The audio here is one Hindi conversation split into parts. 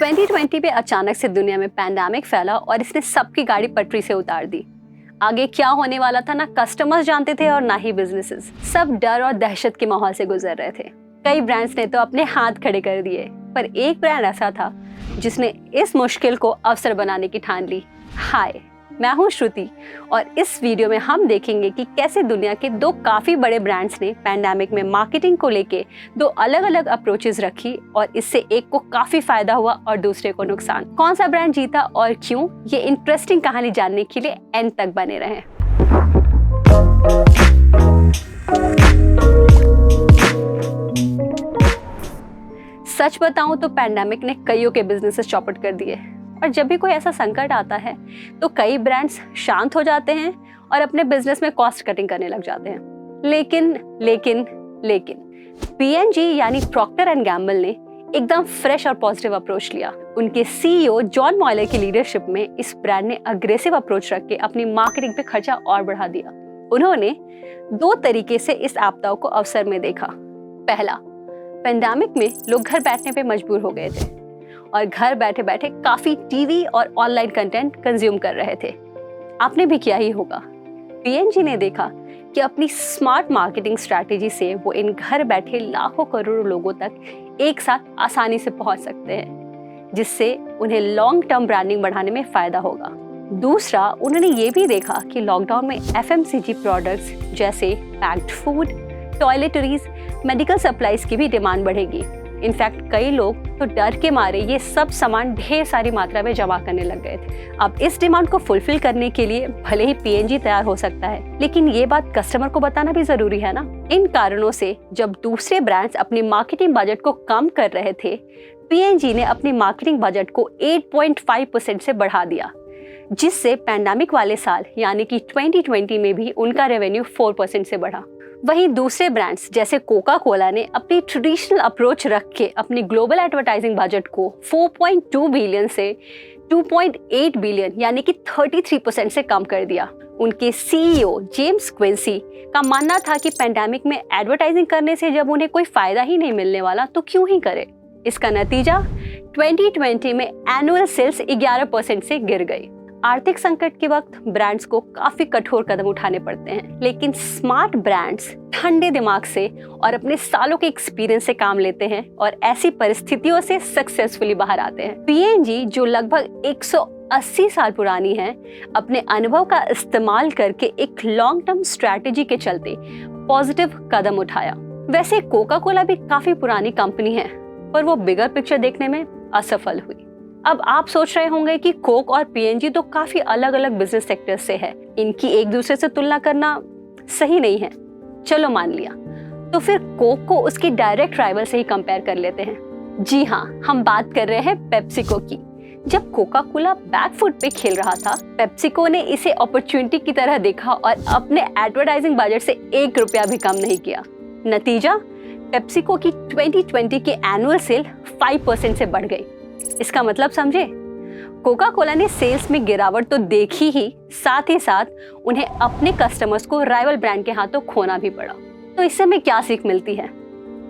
2020 में अचानक से दुनिया में पैंडेमिक फैला और इसने सबकी गाड़ी पटरी से उतार दी। आगे क्या होने वाला था ना कस्टमर्स जानते थे और ना ही बिजनेसेस। सब डर और दहशत के माहौल से गुजर रहे थे। कई ब्रांड्स ने तो अपने हाथ खड़े कर दिए, पर एक ब्रांड ऐसा था जिसने इस मुश्किल को अवसर बनाने की ठान ली। हाय, मैं हूँ श्रुति और इस वीडियो में हम देखेंगे कि कैसे दुनिया के दो काफी बड़े ब्रांड्स ने पैंडेमिक में मार्केटिंग को लेके दो अलग अलग अप्रोचेस रखी और इससे एक को काफी फायदा हुआ और दूसरे को नुकसान। कौन सा ब्रांड जीता और क्यों, ये इंटरेस्टिंग कहानी जानने के लिए एंड तक बने रहें। सच बताऊं तो पैंडेमिक ने कईयों के बिजनेसेस चौपट कर दिए और जब भी कोई ऐसा संकट आता है तो कई ब्रांड्स शांत हो जाते हैं और अपने बिजनेस में कॉस्ट कटिंग करने लग जाते हैं। लेकिन P&G यानी प्रॉक्टर एंड गैम्बल ने एकदम फ्रेश और पॉजिटिव अप्रोच लिया। उनके CEO जॉन मॉयलर की लीडरशिप में इस ब्रांड ने अग्रेसिव अप्रोच रख के अपनी मार्केटिंग पे खर्चा और बढ़ा दिया। उन्होंने दो तरीके से इस आपदाओं को अवसर में देखा। पहला, पैंडेमिक में लोग घर बैठने पे मजबूर हो गए थे और घर बैठे बैठे काफी टीवी और ऑनलाइन कंटेंट कंज्यूम कर रहे थे। आपने भी किया ही होगा। P&G ने देखा कि अपनी स्मार्ट मार्केटिंग स्ट्रैटेजी से वो इन घर बैठे लाखों करोड़ों लोगों तक एक साथ आसानी से पहुंच सकते हैं, जिससे उन्हें लॉन्ग टर्म ब्रांडिंग बढ़ाने में फायदा होगा। दूसरा, उन्होंने ये भी देखा कि लॉकडाउन में FMCG प्रोडक्ट्स जैसे packed food, toiletries, medical supplies की भी डिमांड बढ़ेगी। इनफैक्ट कई लोग तो डर के मारे ये सब सामान ढेर सारी मात्रा में जमा करने लग गए थे। अब इस डिमांड को फुलफिल करने के लिए भले ही P&G तैयार हो सकता है, लेकिन ये बात कस्टमर को बताना भी जरूरी है ना। इन कारणों से जब दूसरे ब्रांड्स अपनी मार्केटिंग बजट को कम कर रहे थे, P&G ने अपनी मार्केटिंग बजट को 8.5% से बढ़ा दिया, जिससे पैंडेमिक वाले साल यानी कि 2020 में भी उनका रेवेन्यू 4% से बढ़ा। वहीं दूसरे ब्रांड्स जैसे कोका कोला ने अपनी ट्रेडिशनल अप्रोच रख के अपनी ग्लोबल एडवर्टाइजिंग बजट को 4.2 बिलियन से 2.8 बिलियन यानी कि 33% से कम कर दिया। उनके CEO जेम्स क्विंसी का मानना था कि पैंडेमिक में एडवर्टाइजिंग करने से जब उन्हें कोई फायदा ही नहीं मिलने वाला तो क्यों ही करे। इसका नतीजा 2020 में एनुअल सेल्स 11% से गिर गई। आर्थिक संकट के वक्त ब्रांड्स को काफी कठोर कदम उठाने पड़ते हैं, लेकिन स्मार्ट ब्रांड्स ठंडे दिमाग से और अपने सालों के एक्सपीरियंस से काम लेते हैं और ऐसी परिस्थितियों से सक्सेसफुली बाहर आते हैं। P&G जो लगभग 180 साल पुरानी है, अपने अनुभव का इस्तेमाल करके एक लॉन्ग टर्म स्ट्रैटेजी के चलते पॉजिटिव कदम उठाया। वैसे कोका कोला भी काफी पुरानी कंपनी है, पर वो बिगर पिक्चर देखने में असफल हुई। अब आप सोच रहे होंगे कि कोक और P&G तो काफी अलग अलग बिजनेस सेक्टर से है, इनकी एक दूसरे से तुलना करना सही नहीं है। चलो मान लिया, तो फिर कोक को उसकी डायरेक्ट राइवल से ही कंपेयर कर लेते हैं। जी हाँ, हम बात कर रहे हैं पेप्सिको की। जब कोका कोला बैक फुट पे खेल रहा था, पेप्सिको ने इसे अपॉर्चुनिटी की तरह देखा और अपने एडवर्टाइजिंग बजट से 1 रुपया भी कम नहीं किया। नतीजा, पेप्सिको की 2020 की एनुअल सेल 5% से बढ़ गई। इसका मतलब समझे, कोका कोला ने सेल्स में गिरावट तो देखी ही, साथ ही साथ उन्हें अपने कस्टमर्स को राइवल ब्रांड के हाथों खोना भी पड़ा। तो इससे हमें क्या सीख मिलती है?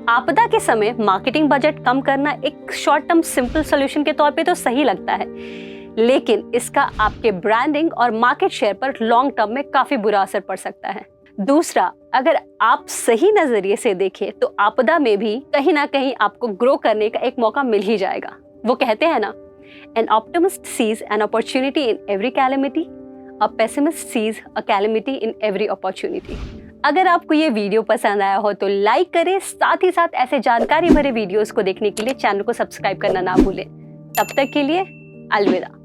आपदा के समय मार्केटिंग बजट कम करना एक शॉर्ट टर्म सिंपल सॉल्यूशन के तौर पे तो सही लगता है, लेकिन इसका आपके ब्रांडिंग और मार्केट शेयर पर लॉन्ग टर्म में काफी बुरा असर पड़ सकता है। दूसरा, अगर आप सही नजरिए से देखें तो आपदा में भी कहीं ना कहीं आपको ग्रो करने का एक मौका मिल ही जाएगा। वो कहते हैं ना, an optimist sees an opportunity in every calamity, a pessimist sees a calamity in every opportunity। अगर आपको ये वीडियो पसंद आया हो तो लाइक करें, साथ ही साथ ऐसे जानकारी भरे वीडियोस को देखने के लिए चैनल को सब्सक्राइब करना ना भूलें। तब तक के लिए अलविदा।